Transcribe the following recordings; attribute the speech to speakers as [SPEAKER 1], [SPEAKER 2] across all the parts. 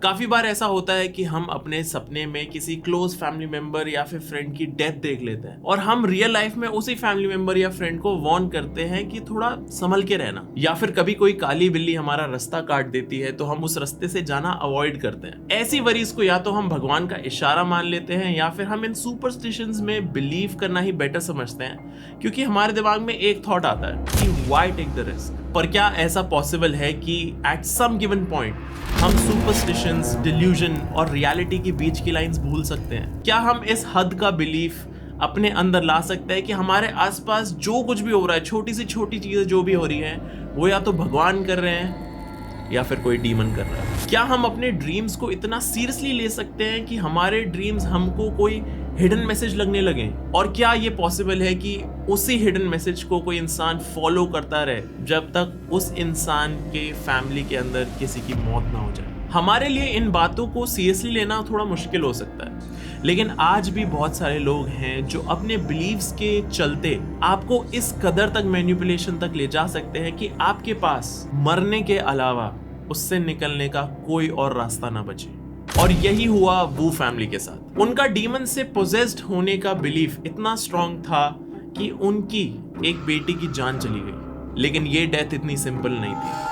[SPEAKER 1] काफी बार ऐसा होता है कि हम अपने सपने में किसी क्लोज फैमिली मेंबर या फिर फ्रेंड की डेथ देख लेते हैं और हम रियल लाइफ में उसी फैमिली मेंबर या फ्रेंड को वार्न करते हैं कि थोड़ा संभल के रहना। या फिर कभी कोई काली बिल्ली हमारा रास्ता काट देती है तो हम उस रास्ते से जाना अवॉइड करते हैं। ऐसी वरीज को या तो हम भगवान का इशारा मान लेते हैं या फिर हम इन सुपरस्टिशंस में बिलीव करना ही बेटर समझते हैं, क्योंकि हमारे दिमाग में एक थॉट आता है कि व्हाई टेक द रिस्क। पर क्या ऐसा पॉसिबल है कि एट सम गिवन पॉइंट हम सुपरस्टिशंस, डिल्यूजन और रियलिटी के बीच की लाइंस भूल सकते हैं? क्या हम इस हद का बिलीफ अपने अंदर ला सकते हैं कि हमारे आसपास जो कुछ भी हो रहा है, छोटी से छोटी चीजें जो भी हो रही हैं, वो या तो भगवान कर रहे हैं या फिर कोई डीमन कर रहा है? क्या हम अपने ड्रीम्स को इतना सीरियसली ले सकते हैं कि हमारे ड्रीम्स हमको कोई हिडन मैसेज लगने लगे? और क्या ये पॉसिबल है कि उसी हिडन मैसेज को कोई इंसान फॉलो करता रहे जब तक उस इंसान के फैमिली के अंदर किसी की मौत ना हो जाए? हमारे लिए इन बातों को सीरियसली लेना थोड़ा मुश्किल हो सकता है, लेकिन आज भी बहुत सारे लोग हैं जो अपने बिलीव्स के चलते आपको इस कदर तक मैनिपुलेशन तक ले जा सकते हैं कि आपके पास मरने के अलावा उससे निकलने का कोई और रास्ता ना बचे। और यही हुआ वू फैमिली के साथ। उनका डीमन से पोजेस्ड होने का बिलीफ इतना स्ट्रांग था कि उनकी एक बेटी की जान चली गई, लेकिन ये डेथ इतनी सिंपल नहीं थी।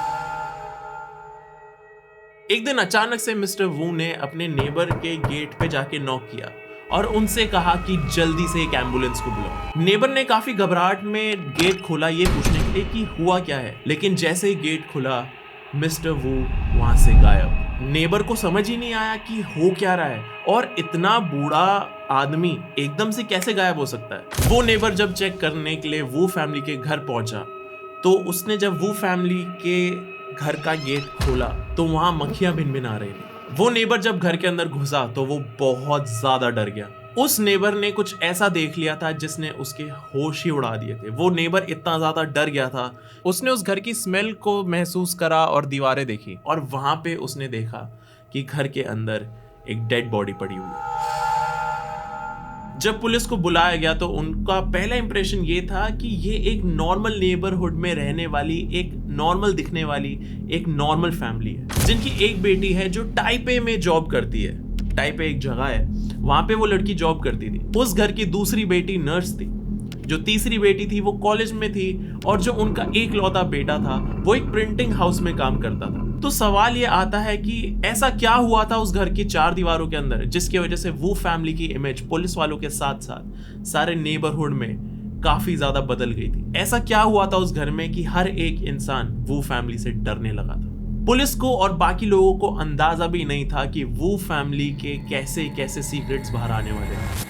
[SPEAKER 1] एक दिन अचानक से मिस्टर वू ने अपने नेबर के गेट पे जाके नॉक किया और उनसे कहा कि जल्दी से एक एम्बुलेंस को बुलाओ। नेबर ने काफी घबराहट में गेट खोला ये पूछने के लिए कि हुआ क्या है, लेकिन जैसे ही गेट खुला मिस्टर वू वहां से गायब। नेबर को समझ ही नहीं आया कि हो क्या रहा है और इतना बूढ़ा आदमी एकदम से कैसे गायब हो सकता है। वो नेबर जब चेक करने के लिए वू फैमिली के घर पहुंचा तो उसने जब वू फैमिली के घर का गेट खोला तो वहां मक्खियां भिनभिना रही थी। वो नेबर जब घर के अंदर घुसा तो वो बहुत ज्यादा डर गया। उस नेबर ने कुछ ऐसा देख लिया था जिसने उसके होश ही उड़ा दिए थे। वो नेबर इतना ज्यादा डर गया था, उसने उस घर की स्मेल को महसूस करा और दीवारें देखी और वहां पे उसने देखा कि घर के अंदर एक डेड बॉडी पड़ी हुई है। जब पुलिस को बुलाया गया तो उनका पहला इंप्रेशन ये था कि ये एक नॉर्मल नेबरहुड में रहने वाली, एक नॉर्मल दिखने वाली एक नॉर्मल फैमिली है जिनकी एक बेटी है जो टाइपे में जॉब करती है। टाइपे एक जगह है, वहां पे वो लड़की जॉब करती थी। उस घर की दूसरी बेटी नर्स थी, जो तीसरी बेटी थी वो कॉलेज में थी और जो उनका एक लौता बेटा था वो एक प्रिंटिंग हाउस में काम करता था। तो सवाल ये आता है कि ऐसा क्या हुआ था उस घर की चार दीवारों के अंदर जिसकी वजह से वो फैमिली की इमेज पुलिस वालों के साथ साथ सारे नेबरहुड में काफी ज्यादा बदल गई थी? ऐसा क्या हुआ था उस घर में कि हर एक इंसान वो फैमिली से डरने लगा था? पुलिस को और बाकी लोगों को अंदाजा भी नहीं था कि वो फैमिली के कैसे कैसे सीक्रेट्स बाहर आने वाले हैं।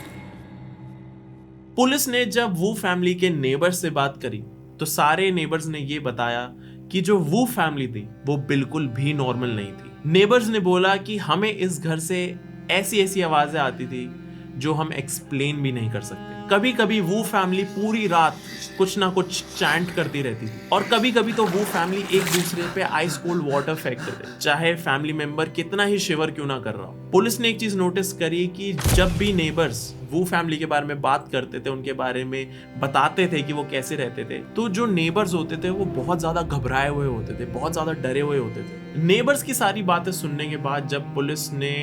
[SPEAKER 1] पुलिस ने जब वो फैमिली के नेबर्स से बात करी तो सारे नेबर्स ने ये बताया कि जो वो फैमिली थी वो बिल्कुल भी नॉर्मल नहीं थी। नेबर्स ने बोला कि हमें इस घर से ऐसी ऐसी आवाजें आती थी जो हम एक्सप्लेन भी नहीं कर सकते। कभी कभी वो फैमिली पूरी रात कुछ ना कुछ चैंट करती रहती थी और कभी कभी तो वो फैमिली एक दूसरे पे आइस कोल्ड वाटर फेंकते थे, चाहे फैमिली मेंबर कितना ही शिवर क्यों ना कर रहा हो। पुलिस ने एक चीज नोटिस करी कि जब भी नेबर्स वो फैमिली के बारे में बात करते थे, उनके बारे में बताते थे कि वो कैसे रहते थे, तो जो नेबर्स होते थे वो बहुत ज्यादा घबराए हुए होते थे, बहुत ज्यादा डरे हुए होते थे। नेबर्स की सारी बातें सुनने के बाद जब पुलिस ने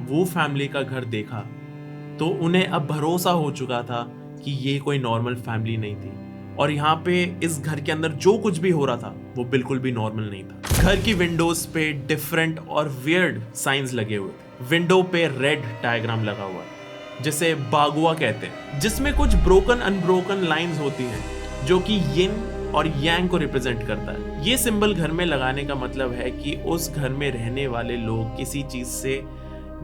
[SPEAKER 1] वो फैमिली का घर देखा तो उन्हें अब भरोसा हो चुका था कि ये कोई नॉर्मल फैमिली नहीं थी और यहाँ पे इस घर के अंदर जो कुछ भी हो रहा था वो बिल्कुल भी नॉर्मल नहीं था। घर की विंडोज पे डिफरेंट और वियर्ड साइंस लगे हुए थे। विंडो पे रेड डायग्राम लगा हुआ है जिसे बागुआ कहते हैं, जिसमें कुछ ब्रोकन अनब्रोकन लाइंस होती हैं जो कि यिन और यांग को रिप्रेजेंट करता है। ये सिंबल घर में लगाने का मतलब है कि उस घर में रहने वाले लोग किसी चीज से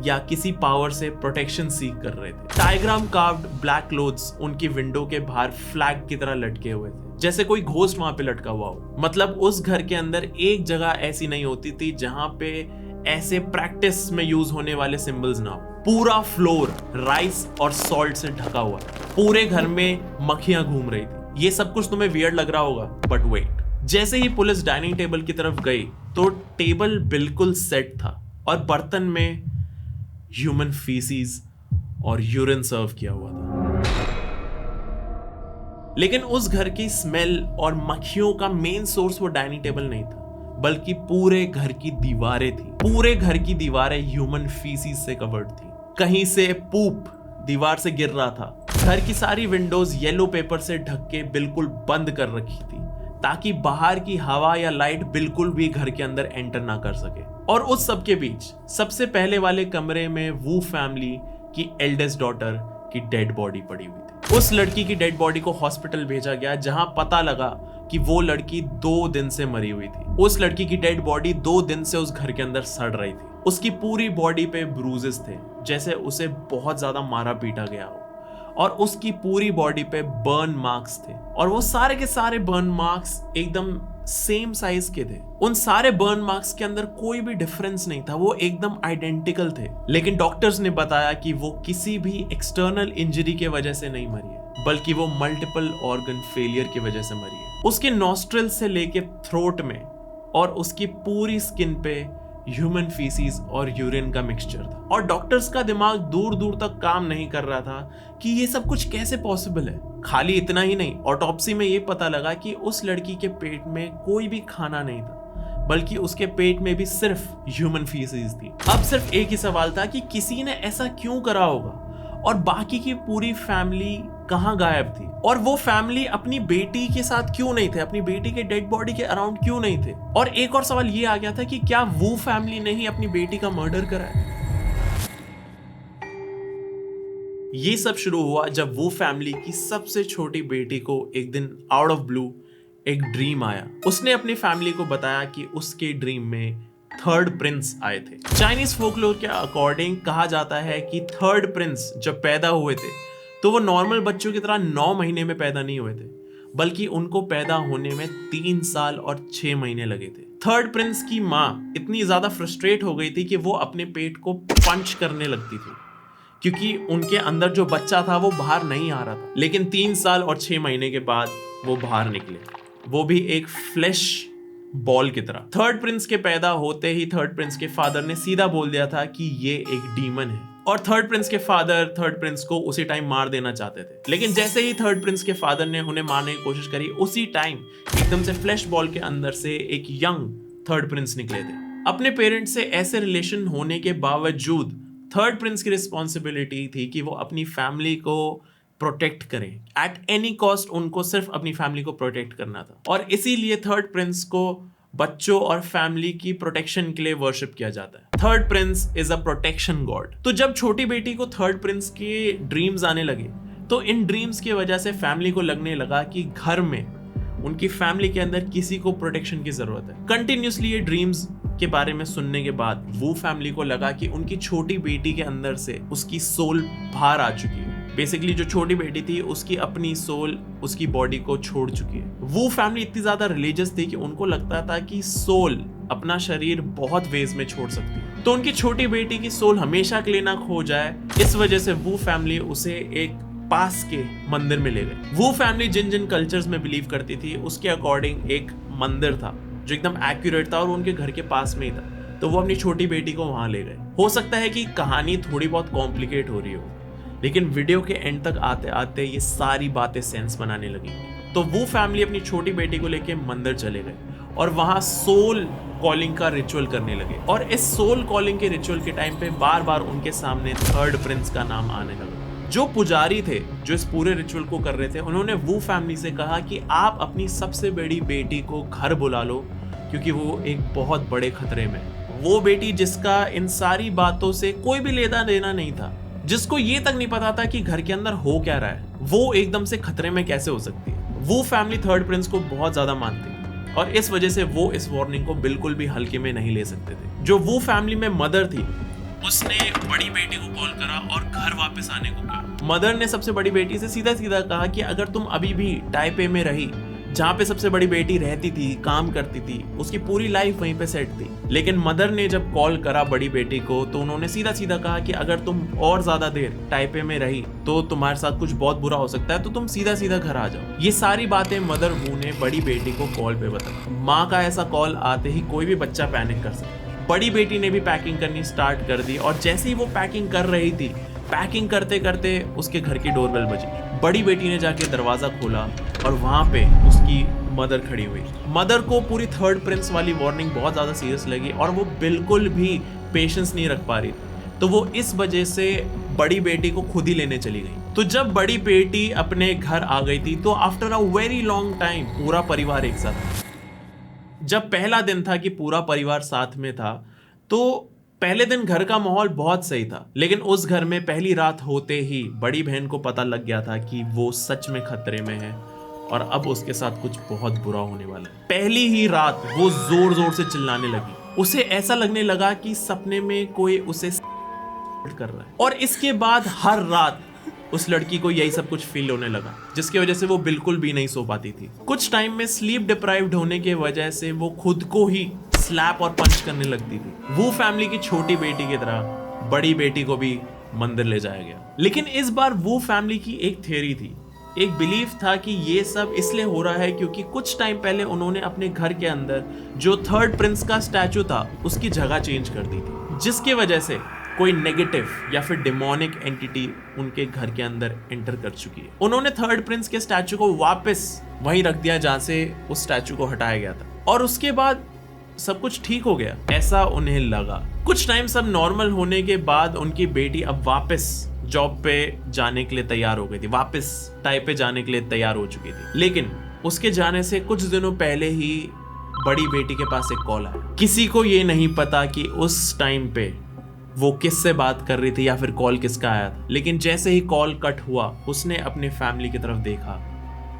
[SPEAKER 1] या किसी पावर से प्रोटेक्शन सीख कर रहे थे। डायग्राम कार्व्ड ब्लैक क्लोथ्स उनकी विंडो के बाहर फ्लैग की तरह लटके हुए थे, जैसे कोई घोस्ट वहां पे लटका हुआ हो। मतलब उस घर के अंदर एक जगह ऐसी नहीं होती थी जहां पे ऐसे प्रैक्टिस में यूज होने वाले सिंबल्स ना हो। पूरा फ्लोर राइस और सॉल्ट से ढका हुआ, पूरे घर में मक्खियां घूम रही थी। ये सब कुछ तुम्हें वियर्ड लग रहा होगा, बट वेट, जैसे ही पुलिस डाइनिंग टेबल की तरफ गई तो टेबल बिल्कुल सेट था और बर्तन में ह्यूमन फीसिस और यूरिन सर्व किया हुआ था। लेकिन उस घर की स्मेल और मक्खियों का मेन सोर्स वो डाइनिंग टेबल नहीं था, बल्कि पूरे घर की दीवारें थी। पूरे घर की दीवारें ह्यूमन फीसिस से कवर्ड थी। कहीं से पूप दीवार से गिर रहा था। घर की सारी विंडोज येलो पेपर से ढक के बिल्कुल बंद कर रखी थी ताकि बाहर की हवा या लाइट बिल्कुल भी घर के अंदर एंटर ना कर सके। और उस सब के बीच सबसे पहले वाले कमरे में वू फैमिली की एल्डेस्ट डॉटर की डेड बॉडी पड़ी हुई थी। उस लड़की की डेड बॉडी को हॉस्पिटल भेजा गया, जहां पता लगा कि वो लड़की 2 दिन से मरी हुई थी। उस लड़की की डेड बॉडी 2 दिन से उस घर के अंदर सड़ रही थी। उसकी पूरी बॉडी पे ब्रूजेस थे, जैसे उसे बहुत ज्यादा मारा पीटा गया हो, और उसकी पूरी बॉडी पे बर्न मार्क्स थे। और वो सारे के सारे बर्न मार्क्स एकदम सेम साइज के थे। उन सारे बर्न मार्क्स के अंदर कोई भी डिफरेंस नहीं था, वो एकदम आइडेंटिकल थे। लेकिन डॉक्टर्स ने बताया कि वो किसी भी एक्सटर्नल इंजरी के वजह से नहीं मरी है, बल्कि वो मल्टीपल ऑर्गन फेलियर की वजह से मरी है। उसके नॉस्ट्रल से लेके थ्रोट में और उसकी पूरी स्किन पे ह्यूमन फीसिस और यूरिन का मिक्सचर था। और डॉक्टर्स का दिमाग दूर दूर तक काम नहीं कर रहा था कि ये सब कुछ कैसे पॉसिबल है। खाली इतना ही नहीं, ऑटोप्सी में ये पता लगा कि उस लड़की के पेट में कोई भी खाना नहीं था, बल्कि उसके पेट में भी सिर्फ ह्यूमन फीसिस थी। अब सिर्फ एक ही सवाल था कि किसी ने ऐसा क्यों करा होगा, और बाकी की पूरी फैमिली कहां गायब थी, और वो फैमिली अपनी बेटी के साथ क्यों नहीं थे, अपनी बेटी के डेड बॉडी के अराउंड क्यों नहीं थे। और एक और सवाल ये आ गया था कि क्या वो फैमिली ने ही अपनी बेटी का मर्डर करा है। ये सब शुरू हुआ जब वो फैमिली की सबसे छोटी बेटी को एक दिन आउट ऑफ ब्लू एक ड्रीम आया। उसने अपनी फैमिली को बताया कि उसके ड्रीम में थर्ड प्रिंस आए थे। चाइनीज फोकलोर के अकॉर्डिंग कहा जाता है कि थर्ड प्रिंस जब पैदा हुए थे तो वो नॉर्मल बच्चों की तरह 9 महीने में पैदा नहीं हुए थे, बल्कि उनको पैदा होने में 3 साल और 6 महीने लगे थे। थर्ड प्रिंस की माँ इतनी ज्यादा फ्रस्ट्रेट हो गई थी कि वो अपने पेट को पंच करने लगती थी, क्योंकि उनके अंदर जो बच्चा था वो बाहर नहीं आ रहा था। लेकिन 3 साल और 6 महीने के बाद वो बाहर निकले, वो भी एक फ्लैश बॉल की तरह। थर्ड प्रिंस के पैदा होते ही थर्ड प्रिंस के फादर ने सीधा बोल दिया था कि ये एक डीमन है, और थर्ड प्रिंस के फादर थर्ड प्रिंस को उसी टाइम मार देना चाहते थे। लेकिन जैसे ही थर्ड प्रिंस के फादर ने उन्हें मारने की कोशिश करी, उसी टाइम एकदम से फ्लैश बॉल के अंदर से एक यंग थर्ड प्रिंस निकले थे। अपने पेरेंट्स से ऐसे रिलेशन होने के बावजूद थर्ड प्रिंस की रिस्पॉन्सिबिलिटी थी कि वो अपनी फैमिली को प्रोटेक्ट करें। एट एनी कॉस्ट उनको सिर्फ अपनी फैमिली को प्रोटेक्ट करना था, और इसीलिए थर्ड प्रिंस को बच्चों और फैमिली की प्रोटेक्शन के लिए वर्शिप किया जाता है। Third Prince is a protection God. तो जब छोटी बेटी को थर्ड प्रिंस के ड्रीम्स आने लगे, तो इन ड्रीम्स की वजह से फैमिली को लगने लगा कि घर में उनकी फैमिली के अंदर किसी को प्रोटेक्शन की जरूरत है। कंटिन्यूसली ये ड्रीम्स के बारे में सुनने के बाद वो फैमिली को लगा कि उनकी छोटी बेटी के अंदर से उसकी सोल बाहर आ चुकी है। बेसिकली जो छोटी बेटी थी उसकी अपनी सोल उसकी बॉडी को छोड़ चुकी है। वो फैमिली इतनी ज्यादा रिलीजियस थी कि उनको लगता था कि सोल अपना शरीर बहुत वेज में छोड़ सकती है, तो उनकी छोटी बेटी की सोल हमेशा के लिए ना खो जाए, इस वजह से वो फैमिली उसे एक पास के मंदिर में ले गए। वो फैमिली जिन जिन कल्चर्स में बिलीव करती थी उसके अकॉर्डिंग एक मंदिर था जो एकदम एक्यूरेट था और उनके घर के पास में ही था, तो वो अपनी छोटी बेटी को वहां ले गए। हो सकता है कि कहानी थोड़ी बहुत कॉम्प्लिकेट हो रही हो, लेकिन वीडियो के एंड तक आते आते ये सारी बातें सेंस बनाने लगी। तो वो फैमिली अपनी छोटी बेटी को लेके मंदिर चले गए और वहां सोल कॉलिंग का रिचुअल करने लगे। और इस सोल कॉलिंग के रिचुअल के टाइम पे बार बार उनके सामने थर्ड प्रिंस का नाम आने लगा। जो पुजारी थे जो इस पूरे रिचुअल को कर रहे थे, उन्होंने वो फैमिली से कहा कि आप अपनी सबसे बड़ी बेटी को घर बुला लो, क्योंकि वो एक बहुत बड़े खतरे में। वो बेटी जिसका इन सारी बातों से कोई भी लेना देना नहीं था, जिसको ये तक नहीं पता था कि घर के अंदर हो क्या रहा है, वो एकदम से खतरे में कैसे हो सकती है। वो फैमिली थर्ड प्रिंस को बहुत ज्यादा मानती और इस वजह से वो इस वार्निंग को बिल्कुल भी हल्के में नहीं ले सकते थे। जो वो फैमिली में मदर थी, उसने बड़ी बेटी को कॉल करा और घर वापस आने को कहा। मदर ने सबसे बड़ी बेटी से सीधा सीधा कहा कि अगर तुम अभी भी टाइपे में रही, जहाँ पे सबसे बड़ी बेटी रहती थी, काम करती थी, उसकी पूरी लाइफ वहीं पे सेट थी। लेकिन मदर ने जब कॉल करा बड़ी बेटी को, तो उन्होंने सीधा सीधा कहा कि अगर तुम और ज्यादा देर टाइपे में रही तो तुम्हारे साथ कुछ बहुत बुरा हो सकता है, तो तुम सीधा सीधा घर आ जाओ। ये सारी बातें मदर वू ने बड़ी बेटी को कॉल पे बताई। माँ का ऐसा कॉल आते ही कोई भी बच्चा पैनिक कर सकता। बड़ी बेटी ने भी पैकिंग करनी स्टार्ट कर दी और जैसे ही वो पैकिंग कर रही थी, पैकिंग करते करते उसके घर की डोरबेल बजी। बड़ी बेटी ने जाके दरवाजा खोला और वहां पे उसकी मदर खड़ी हुई। मदर को पूरी थर्ड प्रिंस वाली वार्निंग बहुत ज्यादा सीरियस लगी और वो बिल्कुल भी पेशेंस नहीं रख पा रही थी, तो वो इस वजह से बड़ी बेटी को खुद ही लेने चली गई। तो जब बड़ी बेटी अपने घर आ गई थी तो after a very long time पूरा परिवार एक साथ था। जब पहला दिन था कि पूरा परिवार साथ में था, तो पहले दिन घर का माहौल बहुत सही था, लेकिन उस घर में पहली रात होते ही बड़ी बहन को पता लग गया था कि वो सच में खतरे में है और अब उसके साथ कुछ बहुत बुरा होने वाला है। पहली ही रात वो जोर जोर से चिल्लाने लगी। उसे ऐसा लगने लगा कि सपने में कोई उसे कर रहा है और इसके बाद हर रात उस लड़की को यही सब कुछ फील होने लगा, जिसकी वजह से वो बिल्कुल भी नहीं सो पाती थी। कुछ टाइम में स्लीप डिप्राइव्ड होने की वजह से वो खुद को ही स्लैप और पंच करने लगती थी। वो फैमिली की छोटी बेटी की तरह बड़ी बेटी को भी मंदिर ले जाया गया। लेकिन इस बार वो फैमिली की एक थ्योरी थी, एक बिलीफ था कि ये सब इसलिए हो रहा है क्योंकि कुछ टाइम पहले उन्होंने अपने घर के अंदर जो थर्ड प्रिंस का स्टैचू था उसकी जगह चेंज कर दी थी, जिसकी वजह से कोई नेगेटिव या फिर डिमोनिक एंटिटी उनके घर के अंदर एंटर कर चुकी है। उन्होंने थर्ड प्रिंस के स्टैचू को वापस वहीं रख दिया जहां से उस स्टैचू को हटाया गया था और उसके बाद सब कुछ ठीक हो गया, ऐसा उन्हें लगा। कुछ टाइम सब नॉर्मल होने के बाद उनकी बेटी अब वापस जॉब पे जाने के लिए तैयार हो गई थी, वापस टाइप पे जाने के लिए तैयार हो चुकी थी। लेकिन उसके जाने से कुछ दिनों पहले ही बड़ी बेटी के पास एक कॉल आया। किसी को ये नहीं पता कि उस टाइम पे वो किससे बात कर रही थी या फिर कॉल किसका आया था, लेकिन जैसे ही कॉल कट हुआ उसने अपने फैमिली की तरफ देखा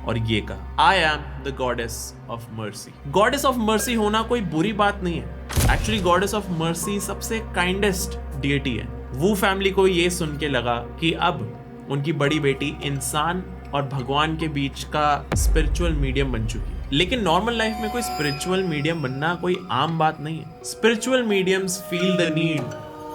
[SPEAKER 1] और ये कहा, I am the goddess of mercy. Goddess of mercy होना कोई बुरी बात नहीं है। एक्चुअली गॉडेस ऑफ मर्सी सबसे काइंडेस्ट डिएटी है। वो फैमिली को ये सुन के लगा कि अब उनकी बड़ी बेटी इंसान और भगवान के बीच का स्पिरिचुअल मीडियम बन चुकी है। लेकिन नॉर्मल लाइफ में कोई स्पिरिचुअल मीडियम बनना कोई आम बात नहीं है। Spiritual mediums feel the need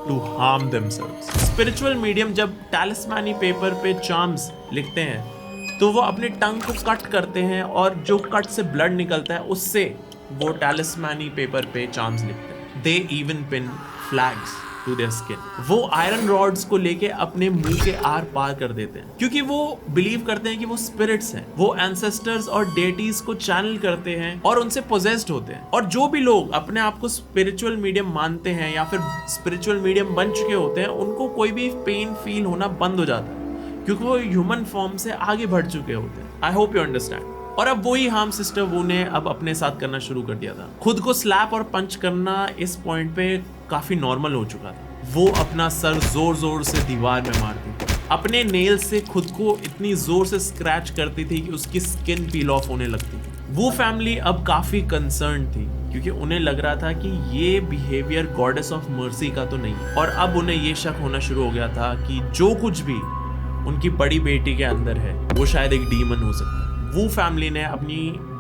[SPEAKER 1] to harm themselves. Spiritual medium जब टैलिस्मानी पेपर पे चार्म्स लिखते हैं तो वो अपने टंग को कट करते हैं और जो कट से ब्लड निकलता है उससे वो टैलिस्मानी पेपर पे चार्म्स लिखते हैं। They even pin flags to their skin. वो आयरन रॉड्स को लेके अपने मुंह के आर पार कर देते हैं क्योंकि वो बिलीव करते हैं कि वो स्पिरिट्स हैं। वो एंसेस्टर्स और डेटीज को चैनल करते हैं और उनसे पोजेस्ड होते हैं। और जो भी लोग अपने आप को स्पिरिचुअल मीडियम मानते हैं या फिर स्पिरिचुअल मीडियम बन चुके होते हैं, उनको कोई भी पेन फील होना बंद हो जाता है क्योंकि वो ह्यूमन फॉर्म से आगे बढ़ चुके होते हैं। I hope you understand. और अब वही हार्म सिस्टर वू ने अब अपने साथ करना शुरू कर दिया था। खुद को स्लैप और पंच करना इस पॉइंट पे काफी नॉर्मल हो चुका था। वो अपना सर जोर जोर से दीवार में मारती थी, अपने नेल से खुद को इतनी जोर से स्क्रैच करती थी कि उसकी स्किन पील ऑफ होने लगती थी। वो फैमिली अब काफी कंसर्न थी क्योंकि उन्हें लग रहा था कि ये बिहेवियर गॉडेस ऑफ मर्सी का तो नहीं है। और अब उन्हें ये शक होना शुरू हो गया था कि जो कुछ भी उनकी बड़ी बेटी के अंदर है वो शायद एक डीमन हो सकता है। वो फैमिली ने अपनी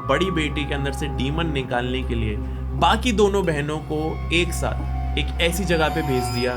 [SPEAKER 1] बड़ी बेटी के अंदर से डीमन निकालने के लिए बाकी दोनों बहनों को एक साथ एक ऐसी जगह पे भेज दिया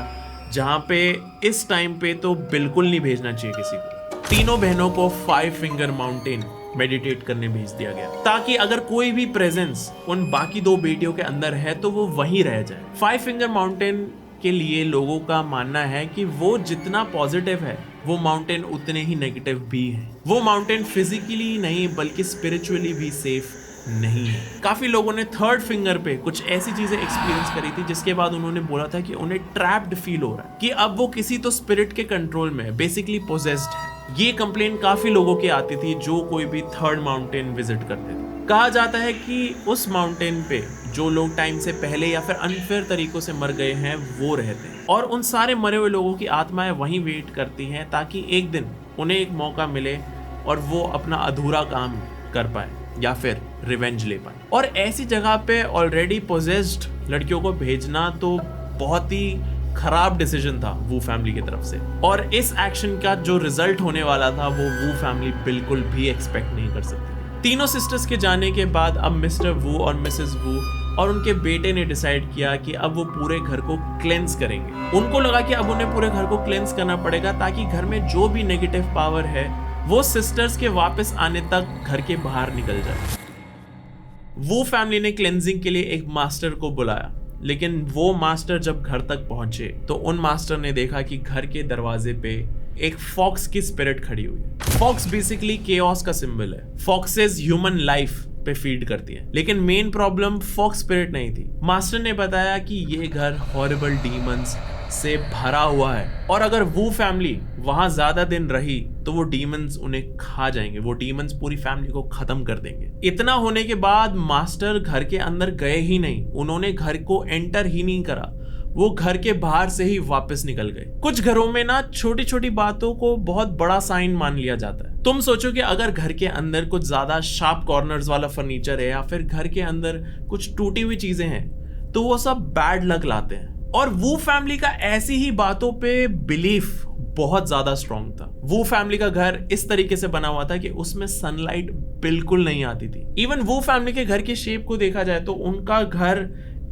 [SPEAKER 1] जहां पे इस टाइम पे तो बिल्कुल नहीं भेजना चाहिए किसी को। तीनों बहनों को 5 फिंगर माउंटेन मेडिटेट करने भेज दिया गया ताकि अगर कोई भी प्रेजेंस उन बाकी 2 बेटियों के अंदर है तो वो वहीं रह जाए। 5 फिंगर माउंटेन के लिए लोगों का मानना है कि वो जितना पॉजिटिव है वो माउंटेन उतने ही नेगेटिव भी है। वो माउंटेन फिजिकली नहीं बल्कि स्पिरिचुअली भी सेफ नहीं है। काफी लोगों ने 3rd फिंगर पे कुछ ऐसी चीजें एक्सपीरियंस करी थी जिसके बाद उन्होंने बोला था कि उन्हें ट्रैप्ड फील हो रहा है कि अब वो किसी तो स्पिरिट के कंट्रोल में, बेसिकली पोजेस्ड है। ये कंप्लेन काफी लोगों की आती थी जो कोई भी 3rd माउंटेन विजिट करते थे। कहा जाता है कि उस माउंटेन पे जो लोग टाइम से पहले या फिर अनफेयर तरीकों से मर गए हैं वो रहते हैं और उन सारे मरे हुए लोगों की आत्माएं वहीं वेट करती हैं ताकि एक दिन उन्हें एक मौका मिले और वो अपना अधूरा काम कर पाए या फिर रिवेंज ले पाए। और ऐसी जगह पे ऑलरेडी पोजेस्ड लड़कियों को भेजना तो बहुत ही खराब डिसीजन था वो फैमिली की तरफ से। और इस एक्शन का जो रिजल्ट होने वाला था वो फैमिली बिल्कुल भी एक्सपेक्ट नहीं कर सकती। तीनों सिस्टर्स के जाने के बाद अब मिस्टर वू और मिसेस वू और उनके बेटे ने डिसाइड किया कि अब वो पूरे घर को क्लेंस करेंगे। उनको लगा कि अब उन्हें पूरे घर को क्लेंस करना पड़ेगा ताकि घर में जो भी नेगेटिव पावर है वो सिस्टर्स के वापस आने तक घर के बाहर निकल जाए। वो फैमिली ने क्लेंजिंग के लिए एक मास्टर को बुलाया, लेकिन वो मास्टर जब घर तक पहुंचे तो उन मास्टर ने देखा कि घर के दरवाजे पे एक फॉक्स की स्पिरिट खड़ी हुई है। फॉक्स बेसिकली केओस का सिंबल है। फॉक्सेस ह्यूमन लाइफ पे फीड करती है, लेकिन मेन प्रॉब्लम फॉक्स स्पिरिट नहीं थी। मास्टर ने बताया कि ये घर हॉरिबल डीमंस से भरा हुआ है और अगर वो फैमिली वहां ज्यादा दिन रही तो वो डीमंस उन्हें खा जाएंगे, वो डीमंस पूरी फैमिली को खत्म कर देंगे। इतना होने के बाद मास्टर घर के अंदर गए ही नहीं, उन्होंने घर को एंटर ही नहीं करा, वो घर के बाहर से ही वापस निकल गए। कुछ घरों में ना छोटी छोटी बातों को बहुत बड़ा साइन मान लिया जाता है। तुम सोचो कि अगर घर के अंदर कुछ ज्यादा शार्प कॉर्नर्स वाला फर्नीचर है या फिर घर के अंदर कुछ टूटी हुई चीजें हैं तो वो सब बैड लक लाते हैं। और वो फैमिली का ऐसी ही बातों पे बिलीफ बहुत ज्यादा स्ट्रांग था। वो फैमिली का घर इस तरीके से बना हुआ था कि उसमें सनलाइट बिल्कुल नहीं आती थी। इवन वो फैमिली के घर के शेप को देखा जाए तो उनका घर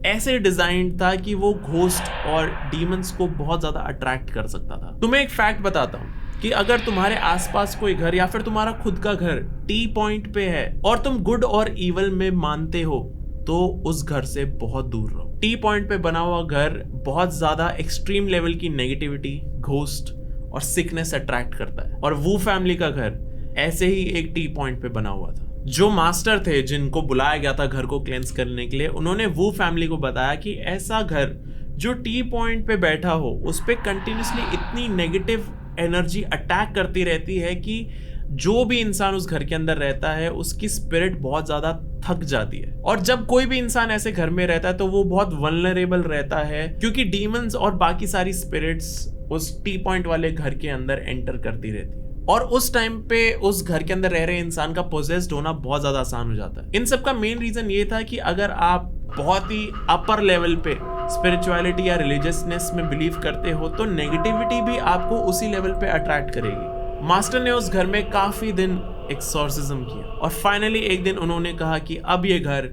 [SPEAKER 1] ऐसे डिजाइन था कि वो घोस्ट और डीमंस को बहुत ज्यादा अट्रैक्ट कर सकता था। तुम्हें एक फैक्ट बताता हूं कि अगर तुम्हारे आसपास कोई घर या फिर तुम्हारा खुद का घर टी पॉइंट पे है और तुम गुड और इवल में मानते हो तो उस घर से बहुत दूर रहो। टी पॉइंट पे बना हुआ घर बहुत ज्यादा एक्सट्रीम लेवल की नेगेटिविटी, घोस्ट और सिकनेस अट्रैक्ट करता है और वो फैमिली का घर ऐसे ही एक टी पॉइंट पे बना हुआ था। जो मास्टर थे जिनको बुलाया गया था घर को क्लेंस करने के लिए, उन्होंने वो फैमिली को बताया कि ऐसा घर जो टी पॉइंट पे बैठा हो उस पे कंटिन्यूसली इतनी नेगेटिव एनर्जी अटैक करती रहती है कि जो भी इंसान उस घर के अंदर रहता है उसकी स्पिरिट बहुत ज्यादा थक जाती है। और जब कोई भी इंसान ऐसे घर में रहता है तो वो बहुत वल्नरेबल रहता है क्योंकि डीमंस और बाकी सारी स्पिरिट्स उस टी पॉइंट वाले घर के अंदर एंटर करती रहती है और उस टाइम पे उस घर के अंदर रह रहे इंसान का पोजेस्ड होना बहुत ज्यादा आसान हो जाता है। इन सब का मेन रीजन ये था कि अगर आप बहुत ही अपर लेवल पे स्पिरिचुअलिटी या रिलीजियसनेस में बिलीव करते हो तो नेगेटिविटी भी आपको उसी लेवल पे अट्रैक्ट करेगी। मास्टर ने उस घर में काफी दिन एक्सॉर्सिज्म किया और फाइनली एक दिन उन्होंने कहा कि अब ये घर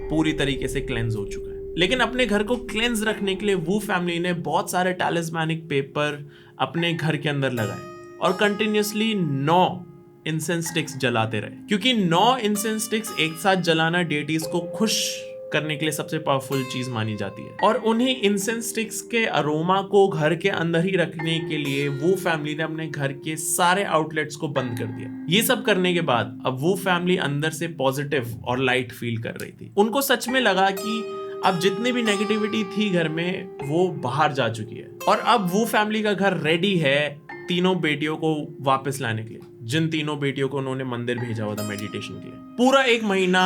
[SPEAKER 1] पूरी तरीके से क्लेंज हो चुका है। लेकिन अपने घर को क्लेंज रखने के लिए वो फैमिली ने बहुत सारे टैलिस्मैनिक पेपर अपने घर के अंदर लगाए और कंटिन्यूसली 9 इंसेंस स्टिक्स जलाते रहे क्योंकि 9 इंसेंस स्टिक्स एक साथ जलाना डेटीज को खुश करने के लिए सबसे पावरफुल चीज मानी जाती है। और उन्हीं इंसेंस स्टिक्स के अरोमा को घर के अंदर ही रखने के लिए वो फैमिली ने अपने घर के सारे आउटलेट्स को बंद कर दिया। ये सब करने के बाद अब वो फैमिली अंदर से पॉजिटिव और लाइट फील कर रही थी। उनको सच में लगा कि अब जितनी भी नेगेटिविटी थी घर में वो बाहर जा चुकी है और अब वो फैमिली का घर रेडी है तीनों बेटियों को वापस लाने के लिए, जिन तीनों बेटियों को उन्होंने मंदिर भेजा हुआ था मेडिटेशन के लिए। पूरा 1 महीना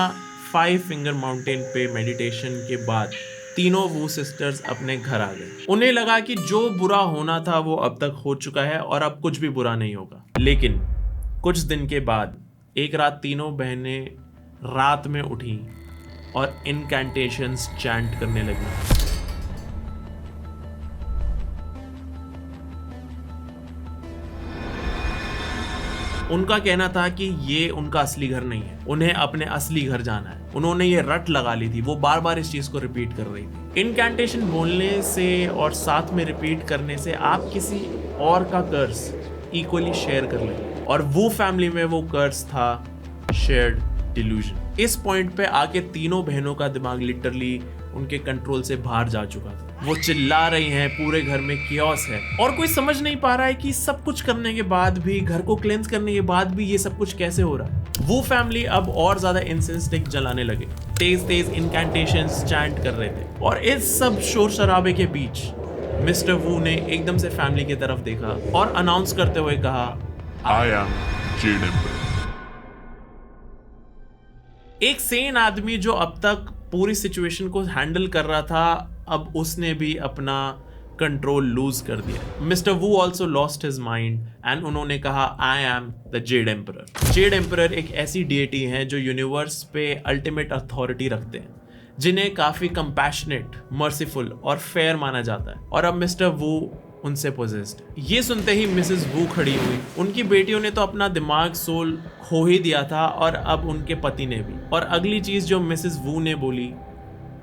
[SPEAKER 1] 5 फिंगर माउंटेन पे मेडिटेशन के बाद तीनों वो सिस्टर्स अपने घर आ गए। उन्हें लगा कि जो बुरा होना था वो अब तक हो चुका है और अब कुछ भी बुरा नहीं होगा। लेकिन कुछ दिन के बाद एक रात तीनों बहनें रात में उठी और इनकैंटेशंस चैंट करने लगी। उनका कहना था कि ये उनका असली घर नहीं है, उन्हें अपने असली घर जाना है। उन्होंने ये रट लगा ली थी, वो बार बार इस चीज को रिपीट कर रही थी। इनकैंटेशन बोलने से और साथ में रिपीट करने से आप किसी और का कर्स इक्वली शेयर कर लेंगे और वो फैमिली में वो कर्स था शेयर्ड डिल्यूजन। इस पॉइंट पे आके तीनों बहनों का दिमाग लिटरली उनके कंट्रोल से बाहर जा चुका था। वो चिल्ला रही हैं, पूरे घर में कियोस है और कोई समझ नहीं पा रहा है कि सब कुछ करने के बाद भी, घर को क्लेंस करने के बाद भी ये सब कुछ कैसे हो रहा है। वो फैमिली अब और ज्यादा इंसेंस स्टिक जलाने लगे, तेज तेज इनकैंटेशंस चैंट कर रहे थे और इस सब शोर शराबे के बीच मिस्टर वू ने एकदम से फैमिली की तरफ देखा और अनाउंस करते हुए कहा,
[SPEAKER 2] I am Jade Emperor.
[SPEAKER 1] एक सेन आदमी जो अब तक पूरी सिचुएशन को हैंडल कर रहा था अब उसने भी अपना कंट्रोल लूज कर दिया। Mister Wu also lost his mind and उन्होंने कहा, I am the Jade Emperor. Jade Emperor एक ऐसी डीएटी है जो यूनिवर्स पे अल्टीमेट अथॉरिटी रखते हैं, जिन्हें काफी कंपैशनेट, मर्सीफुल और फेयर माना जाता है और अब मिस्टर वू उनसे पोजेस्ड। ये सुनते ही मिसेस वू खड़ी हुई। उनकी बेटियों ने तो अपना दिमाग, सोल खो ही दिया था और अब उनके पति ने भी। और अगली चीज जो मिसेस वू ने बोली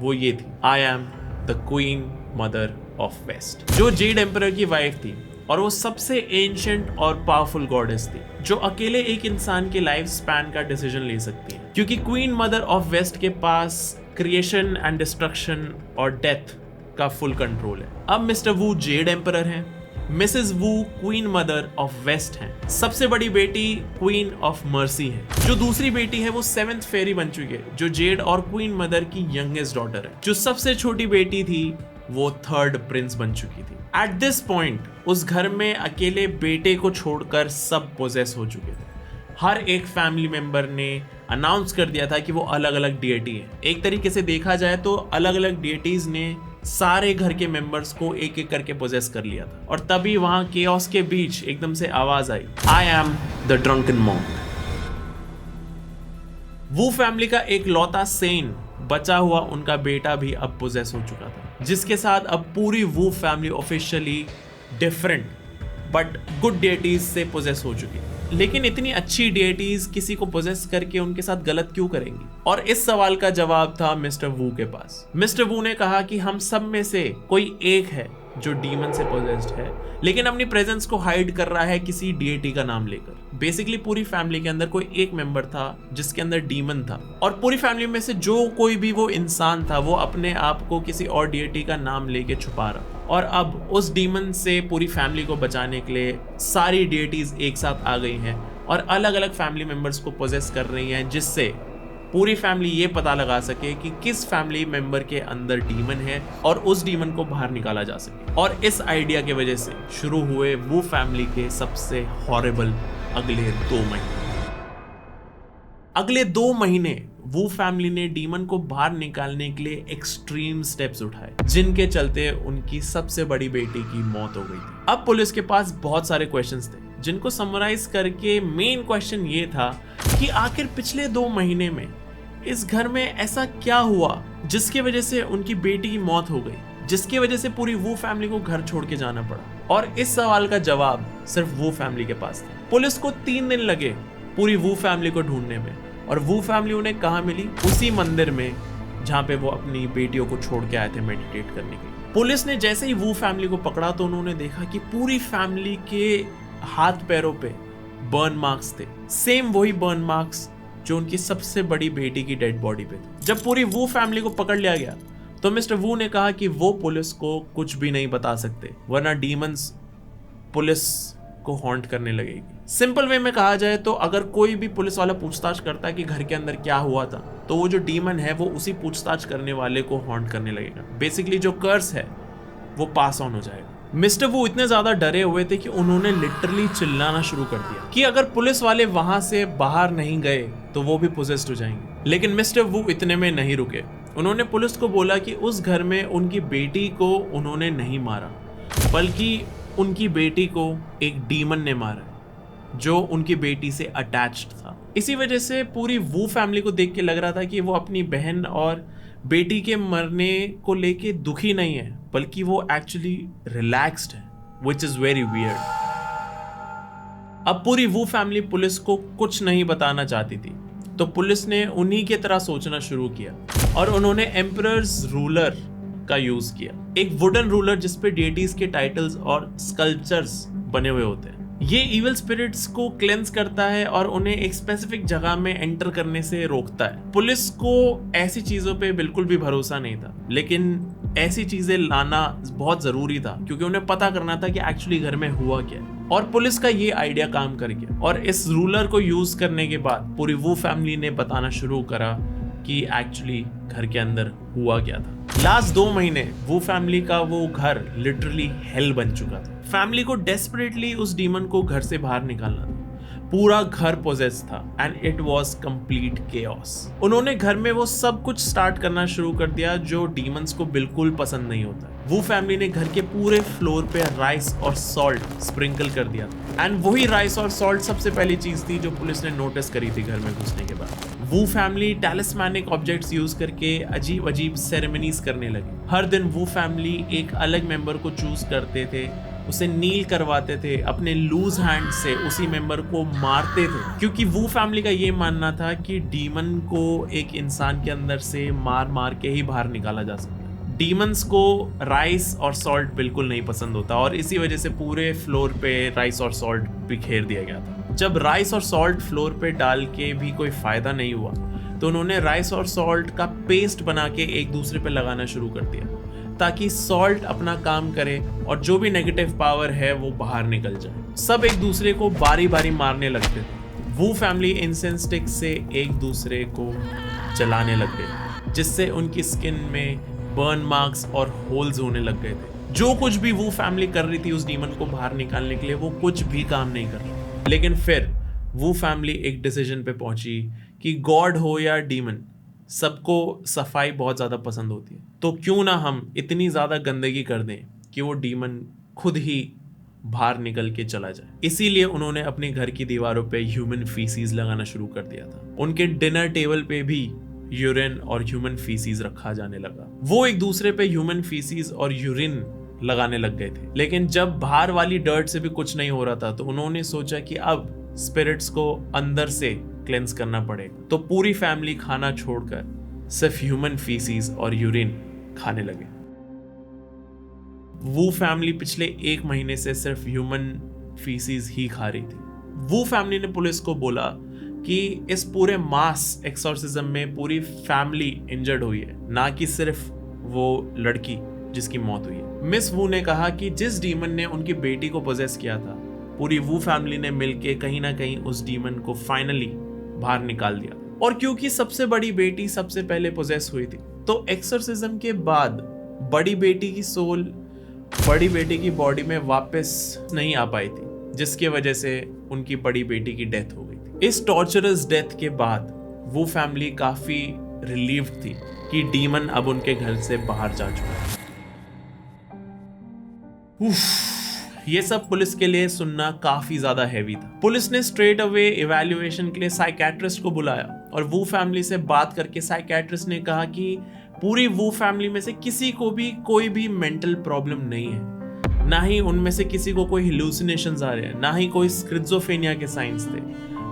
[SPEAKER 1] वो ये थी, I am the Queen Mother of West, जो जेड एम्परर की वाइफ थी और वो सबसे एंशिएंट और पावरफुल गॉडेस थी जो अकेले एक इंसान के लाइफ स्पैन का डिसीजन ले सकती है, क्योंकि क्वीन मदर ऑफ वेस्ट के पास क्रिएशन एंड डिस्ट्रक्शन और डेथ का फुल कंट्रोल है। अब मिस्टर वू जेड एम्परर हैं, Mrs Wu Queen Mother of West हैं। सबसे बड़ी बेटी क्वीन ऑफ मर्सी है। जो दूसरी बेटी है वो 7th फेरी बन चुकी है, जो जेड और क्वीन मदर की यंगेस्ट डॉटर है। जो सबसे छोटी बेटी थी वो 3rd प्रिंस बन चुकी थी। एट दिस पॉइंट उस घर में अकेले बेटे को छोड़कर सब पोजेस हो चुके थे। हर एक फैमिली मेंबर ने अनाउंस कर दिया था कि वो अलग अलग डीएटी है। एक तरीके से देखा जाए तो अलग अलग डीएटीज ने सारे घर के मेंबर्स को एक एक करके पोजेस कर लिया था। और तभी वहां केओस के बीच एकदम से आवाज आई, I am the drunken monk. Wu family का एक लौता सेन बचा हुआ उनका बेटा भी अब पोजेस हो चुका था, जिसके साथ अब पूरी Wu family officially different but good deities से पोजेस हो चुकी है। लेकिन इतनी अच्छी डेटीज किसी को पोजेस करके उनके साथ गलत क्यों करेंगी? और इस सवाल का जवाब था मिस्टर वू के पास। मिस्टर वू ने कहा कि हम सब में से कोई एक है जो डीमन से पोजेस्ड है, लेकिन अपनी प्रेजेंस को हाइड कर रहा है किसी डीएटी का नाम लेकर। बेसिकली पूरी फैमिली के अंदर कोई एक मेंबर था जिसके अंदर डीमन था, और पूरी फैमिली में से जो कोई भी वो इंसान था वो अपने आप को किसी और डीएटी का नाम लेके छुपा रहा। और अब उस डीमन से पूरी फैमिली को बचाने के लिए सारी डीएटीज एक साथ आ गई हैं और अलग अलग फैमिली मेंबर्स को पोजेस कर रही हैं, जिससे पूरी फैमिली ये पता लगा सके कि किस फैमिली मेंबर के अंदर डीमन है और उस डीमन को बाहर निकाला जा सके। और इस आइडिया की वजह से शुरू हुए वो फैमिली के सबसे हॉरिबल अगले 2 महीने। अगले 2 महीने वो फैमिली ने डीमन को बाहर निकालने के लिए एक्सट्रीम स्टेप्स उठाए, जिनके चलते उनकी सबसे बड़ी बेटी की मौत हो गई थी। अब पुलिस के पास बहुत सारे क्वेश्चंस थे, जिनको समराइज करके मेन क्वेश्चन ये था कि आखिर पिछले 2 महीने में इस घर में ऐसा क्या हुआ जिसकी वजह से उनकी बेटी की मौत हो गई, जिसकी वजह से पूरी वो फैमिली को घर छोड़ के जाना पड़ा। और इस सवाल का जवाब सिर्फ वो फैमिली के पास था। पुलिस को 3 दिन लगे पूरी वो फैमिली को ढूंढने में, और वो फैमिली उन्हें कहाँ मिली? उसी मंदिर में जहाँ पे वो अपनी बेटियों को छोड़ के आए थे मेडिटेट करने के लिए। पुलिस ने जैसे ही वो फैमिली को पकड़ा तो उन्होंने देखा कि पूरी फैमिली के हाथ पैरों पे बर्न मार्क्स थे, सेम वही बर्न मार्क्स जो उनकी सबसे बड़ी बेटी की डेड बॉडी पे थे। जब पूरी वो फैमिली को पकड़ लिया गया तो मिस्टर वू ने कहा कि वो पुलिस को कुछ भी नहीं बता सकते, वरना डीमंस पुलिस को हॉन्ट करने लगेगी। सिंपल वे में कहा जाए तो अगर कोई भी पुलिस वाला पूछताछ करता है कि घर के अंदर क्या हुआ था, तो वो जो डीमन है वो उसी पूछताछ करने वाले को हॉन्ट करने लगेगा। बेसिकली जो कर्स है वो पास ऑन हो जाएगा। मिस्टर वो इतने ज्यादा डरे हुए थे कि उन्होंने लिटरली चिल्लाना शुरू कर दिया कि अगर पुलिस वाले वहां से बाहर नहीं गए तो वो भी पोजेस्ड हो जाएंगे। लेकिन मिस्टर वो इतने में नहीं रुके। उन्होंने पुलिस को बोला कि उस घर में उनकी बेटी को उन्होंने नहीं मारा, बल्कि उनकी बेटी को एक डीमन ने मारा जो उनकी बेटी से अटैच्ड था। इसी वजह से पूरी वो फैमिली को देख के लग रहा था कि वो अपनी बहन और बेटी के मरने को लेके दुखी नहीं है, बल्कि वो एक्चुअली रिलैक्स्ड है, which is very weird। अब पूरी वो फैमिली पुलिस को कुछ नहीं बताना चाहती थी, तो पुलिस ने उन्हीं की तरह सोचना शुरू किया और उन्होंने एम्परर्स रूलर का यूज किया, एक वुडन रूलर जिसपे डेटीज के टाइटल्स और स्कल्पचर्स बने हुए होते हैं। ये इविल स्पिरिट्स को क्लेंस करता है और उन्हें एक स्पेसिफिक जगह में एंटर करने से रोकता है। पुलिस को ऐसी चीजों पे बिल्कुल भी भरोसा नहीं था, लेकिन ऐसी चीजें लाना बहुत जरूरी था क्योंकि उन्हें पता करना था कि एक्चुअली घर में हुआ क्या है। और पुलिस का ये आइडिया काम कर गया और इस रूलर को यूज करने के बाद पूरी वो फैमिली ने बताना शुरू करा कि एक्चुअली घर के अंदर हुआ क्या था। लास्ट 2 महीने वो फैमिली का वो घर लिटरली हेल बन चुका था। फैमिली को डेस्परेटली उस डीमन को घर से बाहर निकालना था। पूरा घर पोजेस था and it was complete chaos. उन्होंने घर में वो सब कुछ स्टार्ट करना शुरू कर दिया जो डीमंस को बिल्कुल पसंद नहीं होता। वो फैमिली ने घर के पूरे फ्लोर पे राइस और सॉल्ट स्प्रिंकल कर दिया था एंड वही राइस और सॉल्ट सबसे पहली चीज थी जो पुलिस ने नोटिस करी थी घर में घुसने के बाद। वो फैमिली टैलिस्मैनिक ऑब्जेक्ट्स यूज करके अजीब अजीब सेरेमनीज करने लगी। हर दिन वो फैमिली एक अलग मेंबर को चूज करते थे, उसे नील करवाते थे, अपने लूज हैंड से उसी मेंबर को मारते थे, क्योंकि वो फैमिली का ये मानना था कि डीमन को एक इंसान के अंदर से मार मार के ही बाहर निकाला जा सकता है। डीमंस को राइस और सॉल्ट बिल्कुल नहीं पसंद होता और इसी वजह से पूरे फ्लोर पे राइस और सॉल्ट बिखेर दिया गया था। जब राइस और सॉल्ट फ्लोर पे डाल के भी कोई फायदा नहीं हुआ तो उन्होंने राइस और सॉल्ट का पेस्ट बना के एक दूसरे पे लगाना शुरू कर दिया ताकि सॉल्ट अपना काम करे और जो भी नेगेटिव पावर है वो बाहर निकल जाए। सब एक दूसरे को बारी बारी मारने लगते थे। वो फैमिली इंसेंस स्टिक से एक दूसरे को जलाने लग गए, जिससे उनकी स्किन में बर्न मार्क्स और होल्स होने लग गए थे। जो कुछ भी वो फैमिली कर रही थी उस डीमन को बाहर निकालने के लिए, वो कुछ भी काम नहीं कर रही। लेकिन फिर वो फैमिली एक डिसीजन पे पहुंची कि गॉड हो या डीमन, सबको सफाई बहुत ज़्यादा पसंद होती है, तो क्यों ना हम इतनी ज़्यादा गंदगी कर दें कि वो डीमन खुद ही बाहर निकल के चला जाए। इसीलिए उन्होंने अपने घर की दीवारों पे ह्यूमन फीसीज लगाना शुरू कर दिया था। उनके डिनर टेबल पे भी यूरिन और ह्यूमन फीसीज रखा जाने लगा। वो एक दूसरे पे ह्यूमन फीसीज और यूरिन लगाने लग गए थे। लेकिन जब बाहर वाली डर्ट से भी कुछ नहीं हो रहा था तो उन्होंने सोचा कि अब स्पिरिट्स को अंदर से क्लेंस करना पड़ेगा। तो पूरी फैमिली खाना छोड़कर सिर्फ ह्यूमन फीसीज और यूरिन खाने लगे। वो फैमिली पिछले 1 महीने से सिर्फ ह्यूमन फीसीज ही खा रही थी। वो फैमिली ने पुलिस को बोला कि इस पूरे मास एक्सोर्सिज्म में पूरी फैमिली इंजर्ड हुई है, ना कि सिर्फ वो लड़की जिसकी मौत हुई है। मिस वू ने कहा कि जिस डीमन ने उनकी बेटी को पोजेस किया था, पूरी वो फैमिली ने मिलके कहीं ना कहीं उस डीमन को फाइनली बाहर निकाल दिया। और क्योंकि सबसे बड़ी बेटी सबसे पहले पोजेस हुई थी, तो एक्सोर्सिज्म के बाद बड़ी बेटी की सोल बड़ी बेटी की बॉडी में वापस नहीं आ पाई थी, जिसकी वजह से उनकी बड़ी बेटी की डेथ हो गई थी। इस टॉर्चरस डेथ के बाद वो फैमिली काफी रिलीव्ड थी कि डीमन अब उनके घर से बाहर जा चुका है। ये सब पुलिस के लिए सुनना काफी ज्यादा हैवी था। पुलिस ने स्ट्रेट अवे इवैल्यूएशन के लिए साइकेट्रिस्ट को बुलाया और वो फैमिली से बात करके साइकेट्रिस्ट ने कहा कि पूरी वो फैमिली में से किसी को भी कोई भी मेंटल प्रॉब्लम नहीं है, ना ही उनमें से किसी को कोई हेलुसिनेशंस आ रहे हैं, ना ही कोई स्किज़ोफ्रेनिया के साइंस थे,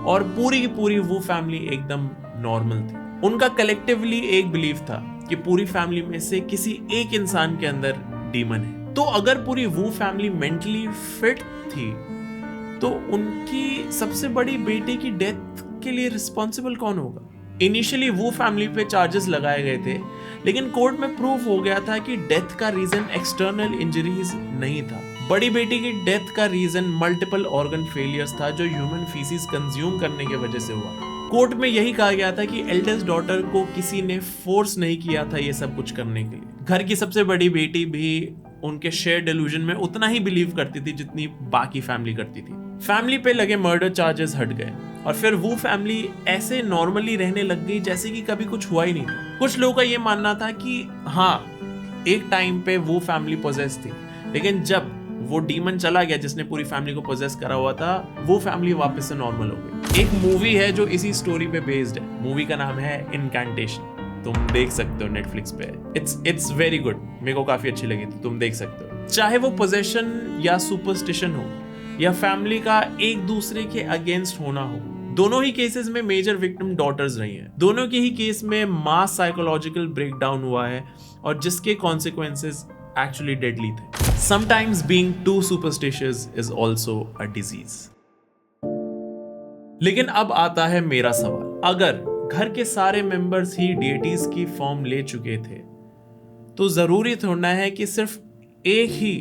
[SPEAKER 1] और पूरी की पूरी वो फैमिली एकदम नॉर्मल थी। उनका कलेक्टिवली एक बिलीफ था कि पूरी फैमिली में से किसी एक इंसान के अंदर डीमन है। तो अगर पूरी वो फैमिली मेंटली फिट थी तो उनकी सबसे बड़ी बेटी की डेथ के लिए रिस्पॉन्सिबल कौन होगा? इनिशियली वो फैमिली पे चार्जेस लगाए गए थे, लेकिन कोर्ट में प्रूफ हो गया था कि डेथ का रीजन एक्सटर्नल इंजरीज नहीं था। बड़ी बेटी की डेथ का रीजन मल्टीपल ऑर्गन फेलियर्स था, जो ह्यूमन फीसिस कंज्यूम करने की वजह से हुआ। कोर्ट में यही कहा गया था कि एल्डेस्ट डॉटर को किसी ने फोर्स नहीं किया था ये सब कुछ करने के लिए। घर की सबसे बड़ी बेटी भी उनके शेयर डिल्यूजन में उतना ही बिलीव करती थी जितनी बाकी फैमिली करती थी। फैमिली पे लगे मर्डर चार्जेस हट गए और फिर वो फैमिली ऐसे नॉर्मली रहने लग गई जैसे कि कभी कुछ हुआ ही नहीं था। कुछ लोगों का ये मानना था कि हाँ, एक टाइम पे वो फैमिली पोजेस थी, लेकिन जब वो डीमन चला गया जिसने पूरी फैमिली को पोजेस करा हुआ था, वो फैमिली वापस से नॉर्मल हो गई। एक मूवी है जो इसी स्टोरी पे बेस्ड है। मूवी का नाम है इनकैंटेशन। तुम देख सकते हो नेटफ्लिक्स पे। इट्स वेरी गुड, मेरे को काफी अच्छी लगी थी, तुम देख सकते हो। चाहे वो पोजेशन या सुपरस्टिशन हो या फैमिली का एक दूसरे के अगेंस्ट होना हो, दोनों ही केसेस में मेजर विक्टिम डॉटर्स रही हैं। दोनों के ही केस में मास साइकोलॉजिकल ब्रेकडाउन हुआ है और जिसके कॉन्सिक्वेंसेस एक्चुअली डेडली थे। Sometimes being too superstitious is also a disease. लेकिन अब आता है मेरा सवाल, अगर घर के सारे मेंबर्स ही डेटीज की फॉर्म ले चुके थे तो जरूरी थोड़ा है कि सिर्फ एक ही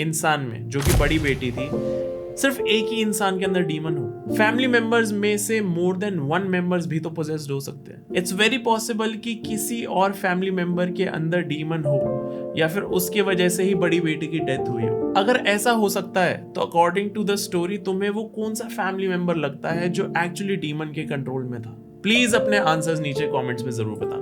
[SPEAKER 1] इंसान में, जो कि बड़ी बेटी थी, सिर्फ एक ही इंसान के अंदर डीमन हो। फैमिली मेंबर्स में से मोर देन 1 मेंबर्स भी तो पोजेस्ड हो सकते हैं। इट्स वेरी पॉसिबल कि किसी और फैमिली मेंबर के अंदर डीमन हो या फिर उसके वजह से ही बड़ी बेटी की डेथ हुई हो। अगर ऐसा हो सकता है तो अकॉर्डिंग टू द स्टोरी तुम्हें वो कौन सा फैमिली मेंबर लगता है जो एक्चुअली डीमन के कंट्रोल में था? प्लीज अपने आंसर्स नीचे कमेंट्स में जरूर बताना।